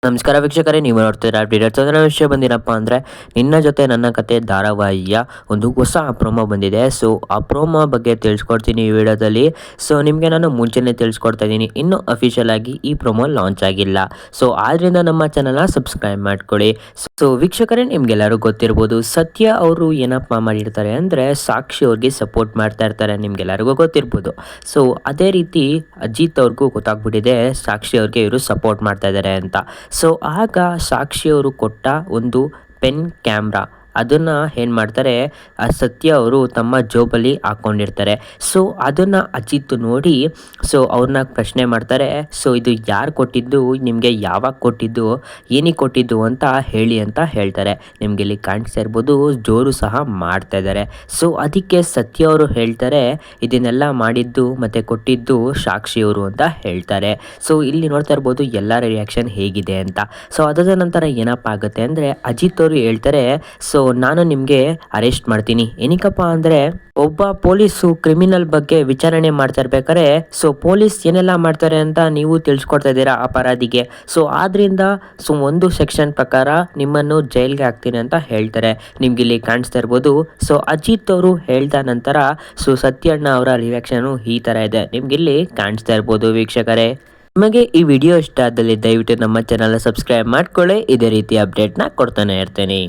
ನಮಸ್ಕಾರ ವೀಕ್ಷಕರೇ, ನೀವು ನೋಡ್ತಿದ್ದೀರಾ ಅಪ್ಡೇಟ್. ಅದರ ವಿಷಯ ಬಂದಿರಪ್ಪ ಅಂದರೆ ನಿನ್ನ ಜೊತೆ ನನ್ನ ಕತೆ ಧಾರಾವಾಹಿಯ ಒಂದು ಹೊಸ ಪ್ರೋಮೋ ಬಂದಿದೆ. ಸೊ ಆ ಪ್ರೋಮೋ ಬಗ್ಗೆ ತಿಳಿಸ್ಕೊಡ್ತೀನಿ ಈ ವಿಡಿಯೋದಲ್ಲಿ. ಸೊ ನಿಮಗೆ ನಾನು ಮುಂಚೆನೇ ತಿಳಿಸ್ಕೊಡ್ತಾ ಇದ್ದೀನಿ, ಇನ್ನೂ ಅಫಿಷಿಯಲ್ ಆಗಿ ಈ ಪ್ರೋಮೋ ಲಾಂಚ್ ಆಗಿಲ್ಲ. ಸೊ ಆದ್ದರಿಂದ ನಮ್ಮ ಚಾನಲ್ನ ಸಬ್ಸ್ಕ್ರೈಬ್ ಮಾಡ್ಕೊಳ್ಳಿ. ಸೊ ವೀಕ್ಷಕರೇ, ನಿಮ್ಗೆಲ್ಲರೂ ಗೊತ್ತಿರ್ಬೋದು, ಸತ್ಯ ಅವರು ಏನಪ್ಪ ಮಾಡಿರ್ತಾರೆ ಅಂದರೆ ಸಾಕ್ಷಿ ಅವ್ರಿಗೆ ಸಪೋರ್ಟ್ ಮಾಡ್ತಾ ಇರ್ತಾರೆ, ನಿಮ್ಗೆಲ್ಲರಿಗೂ ಗೊತ್ತಿರ್ಬೋದು. ಸೊ ಅದೇ ರೀತಿ ಅಜಿತ್ ಅವ್ರಿಗೂ ಗೊತ್ತಾಗ್ಬಿಟ್ಟಿದೆ ಸಾಕ್ಷಿ ಅವ್ರಿಗೆ ಇವರು ಸಪೋರ್ಟ್ ಮಾಡ್ತಾ ಇದ್ದಾರೆ ಅಂತ. ಸೊ ಆಗ ಸಾಕ್ಷಿಯವರು ಕೊಟ್ಟ ಒಂದು ಪೆನ್ ಕ್ಯಾಮ್ರಾ ಅದನ್ನು ಏನು ಮಾಡ್ತಾರೆ, ಆ ಸತ್ಯ ಅವರು ತಮ್ಮ ಜೋಬಲ್ಲಿ ಹಾಕ್ಕೊಂಡಿರ್ತಾರೆ. ಸೊ ಅದನ್ನು ಅಜಿತ್ ನೋಡಿ ಸೊ ಅವ್ರನ್ನ ಪ್ರಶ್ನೆ ಮಾಡ್ತಾರೆ. ಸೊ ಇದು ಯಾರು ಕೊಟ್ಟಿದ್ದು, ನಿಮಗೆ ಯಾವಾಗ ಕೊಟ್ಟಿದ್ದು, ಏನಕ್ಕೆ ಕೊಟ್ಟಿದ್ದು ಅಂತ ಹೇಳಿ ಅಂತ ಹೇಳ್ತಾರೆ. ನಿಮಗೆ ಇಲ್ಲಿ ಕಾಣಿಸ್ತಾ ಇರ್ಬೋದು, ಜೋರು ಸಹ ಮಾಡ್ತಾ ಇದ್ದಾರೆ. ಸೊ ಅದಕ್ಕೆ ಸತ್ಯ ಅವರು ಹೇಳ್ತಾರೆ, ಇದನ್ನೆಲ್ಲ ಮಾಡಿದ್ದು ಮತ್ತು ಕೊಟ್ಟಿದ್ದು ಸಾಕ್ಷಿಯವರು ಅಂತ ಹೇಳ್ತಾರೆ. ಸೊ ಇಲ್ಲಿ ನೋಡ್ತಾ ಇರ್ಬೋದು ಎಲ್ಲರ ರಿಯಾಕ್ಷನ್ ಹೇಗಿದೆ ಅಂತ. ಸೊ ಅದಾದ ನಂತರ ಏನಪ್ಪ ಆಗುತ್ತೆ ಅಂದರೆ ಅಜಿತ್ ಅವರು ಹೇಳ್ತಾರೆ, ಸೊ ನಾನು ನಿಮಗೆ ಅರೆಸ್ಟ್ ಮಾಡ್ತೀನಿ. ಏನಕ್ಕಪ್ಪ ಅಂದರೆ ಒಬ್ಬ ಪೊಲೀಸು ಕ್ರಿಮಿನಲ್ ಬಗ್ಗೆ ವಿಚಾರಣೆ ಮಾಡ್ತಾ ಇರ್ಬೇಕಾದ್ರೆ ಸೊ ಪೊಲೀಸ್ ಏನೆಲ್ಲ ಮಾಡ್ತಾರೆ ಅಂತ ನೀವು ತಿಳಿಸ್ಕೊಡ್ತಾ ಇದ್ದೀರಾ ಅಪರಾಧಿಗೆ. ಸೊ ಆದ್ರಿಂದ ಒಂದು ಸೆಕ್ಷನ್ ಪ್ರಕಾರ ನಿಮ್ಮನ್ನು ಜೈಲ್ಗೆ ಹಾಕ್ತೀನಿ ಅಂತ ಹೇಳ್ತಾರೆ. ನಿಮ್ಗೆ ಇಲ್ಲಿ ಕಾಣಿಸ್ತಾ ಇರ್ಬೋದು. ಸೊ ಅಜಿತ್ ಅವರು ಹೇಳ್ದ ನಂತರ ಸೊ ಸತ್ಯಣ್ಣ ಅವರ ರಿಯಾಕ್ಷನು ಈ ಥರ ಇದೆ, ನಿಮ್ಗೆ ಇಲ್ಲಿ ಕಾಣಿಸ್ತಾ ಇರ್ಬೋದು ವೀಕ್ಷಕರೇ. ನಿಮಗೆ ಈ ವಿಡಿಯೋ ಇಷ್ಟ ಆದಲ್ಲಿ ದಯವಿಟ್ಟು ನಮ್ಮ ಚಾನಲ್ ಸಬ್ಸ್ಕ್ರೈಬ್ ಮಾಡ್ಕೊಳ್ಳಿ. ಇದೇ ರೀತಿ ಅಪ್ಡೇಟ್ನ ಕೊಡ್ತಾನೆ ಇರ್ತೇನೆ.